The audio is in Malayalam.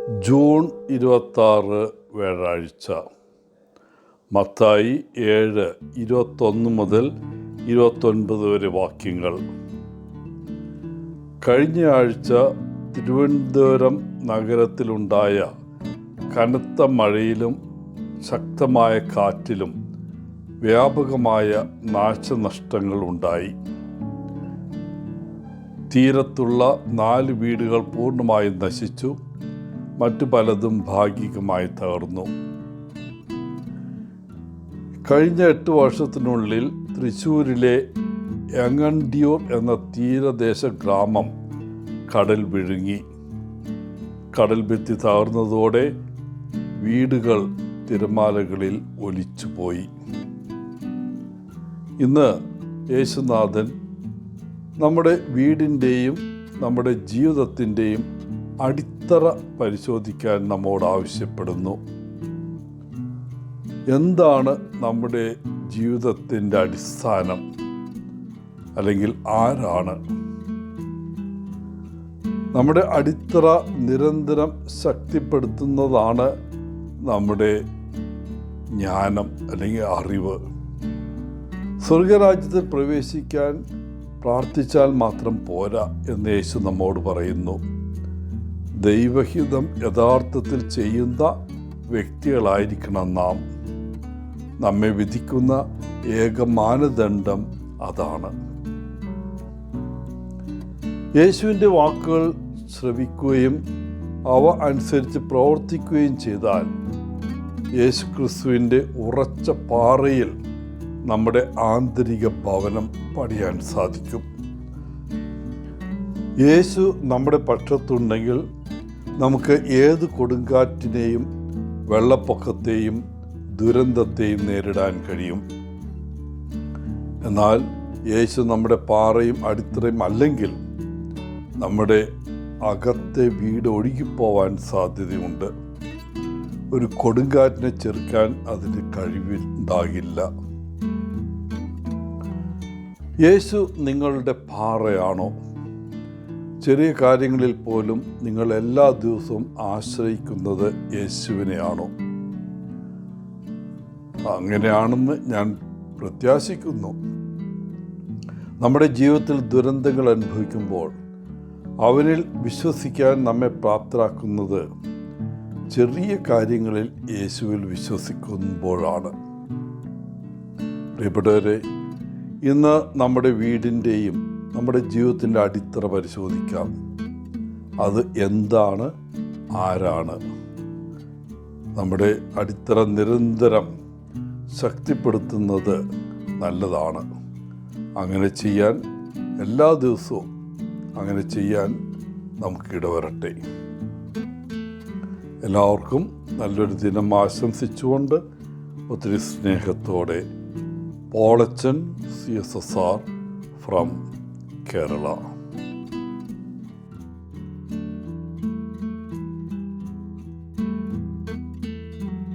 ജൂൺ 26 വ്യാഴാഴ്ച. മത്തായി 7:21 മുതൽ 29 വരെ വാക്യങ്ങൾ. കഴിഞ്ഞ ആഴ്ച തിരുവനന്തപുരം നഗരത്തിലുണ്ടായ കനത്ത മഴയിലും ശക്തമായ കാറ്റിലും വ്യാപകമായ നാശനഷ്ടങ്ങൾ ഉണ്ടായി. തീരത്തുള്ള 4 വീടുകൾ പൂർണ്ണമായും നശിച്ചു. മറ്റു പലതും ഭാഗികമായി തകർന്നു. കഴിഞ്ഞ 8 വർഷത്തിനുള്ളിൽ തൃശ്ശൂരിലെ എങ്ങണ്ടിയൂർ എന്ന തീരദേശ ഗ്രാമം കടൽ വിഴുങ്ങി. കടൽ ഭിത്തി തകർന്നതോടെ വീടുകൾ തിരമാലകളിൽ ഒലിച്ചുപോയി. ഇന്ന് യേശുനാഥൻ നമ്മുടെ വീടിൻ്റെയും നമ്മുടെ ജീവിതത്തിൻ്റെയും അടിത്തറ പരിശോധിക്കാൻ നമ്മോട് ആവശ്യപ്പെടുന്നു. എന്താണ് നമ്മുടെ ജീവിതത്തിൻ്റെ അടിസ്ഥാനം? അല്ലെങ്കിൽ ആരാണ്? നമ്മുടെ അടിത്തറ നിരന്തരം ശക്തിപ്പെടുത്തുന്നതാണ് നമ്മുടെ ജ്ഞാനം അല്ലെങ്കിൽ അറിവ്. സ്വർഗരാജ്യത്തിൽ പ്രവേശിക്കാൻ പ്രാർത്ഥിച്ചാൽ മാത്രം പോരാ എന്ന് യേശു നമ്മോട് പറയുന്നു. ദൈവഹിതം യഥാർത്ഥത്തിൽ ചെയ്യുന്ന വ്യക്തികളായിരിക്കണം നാം. നമ്മെ വിധിക്കുന്ന ഏക മാനദണ്ഡം അതാണ്. യേശുവിൻ്റെ വാക്കുകൾ ശ്രവിക്കുകയും അവ അനുസരിച്ച് പ്രവർത്തിക്കുകയും ചെയ്താൽ യേശു ക്രിസ്തുവിൻ്റെ ഉറച്ച പാറയിൽ നമ്മുടെ ആന്തരിക ഭവനം പണിയാൻ സാധിക്കും. യേശു നമ്മുടെ പക്ഷത്തുണ്ടെങ്കിൽ നമുക്ക് ഏത് കൊടുങ്കാറ്റിനെയും വെള്ളപ്പൊക്കത്തെയും ദുരന്തത്തെയും നേരിടാൻ കഴിയും. എന്നാൽ യേശു നമ്മുടെ പാറയും അടിത്തറയും അല്ലെങ്കിൽ നമ്മുടെ അകത്തെ വീട് ഒഴുകിപ്പോവാൻ സാധ്യതയുണ്ട്. ഒരു കൊടുങ്കാറ്റിനെ ചെറുക്കാൻ അതിന് കഴിവുണ്ടാകില്ല. യേശു നിങ്ങളുടെ പാറയാണോ? ചെറിയ കാര്യങ്ങളിൽ പോലും നിങ്ങൾ എല്ലാ ദിവസവും ആശ്രയിക്കുന്നത് യേശുവിനെയാണോ? അങ്ങനെയാണെന്ന് ഞാൻ പ്രത്യാശിക്കുന്നു. നമ്മുടെ ജീവിതത്തിൽ ദുരന്തങ്ങൾ അനുഭവിക്കുമ്പോൾ അവനിൽ വിശ്വസിക്കാൻ നമ്മെ പ്രാപ്തരാക്കുന്നത് ചെറിയ കാര്യങ്ങളിൽ യേശുവിൽ വിശ്വസിക്കുമ്പോഴാണ്. പ്രിയപ്പെട്ടവരെ, ഇന്ന് നമ്മുടെ വീടിൻ്റെയും നമ്മുടെ ജീവിതത്തിൻ്റെ അടിത്തറ പരിശോധിക്കാം. അത് എന്താണ്? ആരാണ്? നമ്മുടെ അടിത്തറ നിരന്തരം ശക്തിപ്പെടുത്തുന്നത് നല്ലതാണ്. അങ്ങനെ ചെയ്യാൻ എല്ലാ ദിവസവും അങ്ങനെ ചെയ്യാൻ നമുക്ക് ഇടവരട്ടെ. എല്ലാവർക്കും നല്ലൊരു ദിനം ആശംസിച്ചുകൊണ്ട് ഒത്തിരി സ്നേഹത്തോടെ പോളച്ചൻ CSSR from Kerala.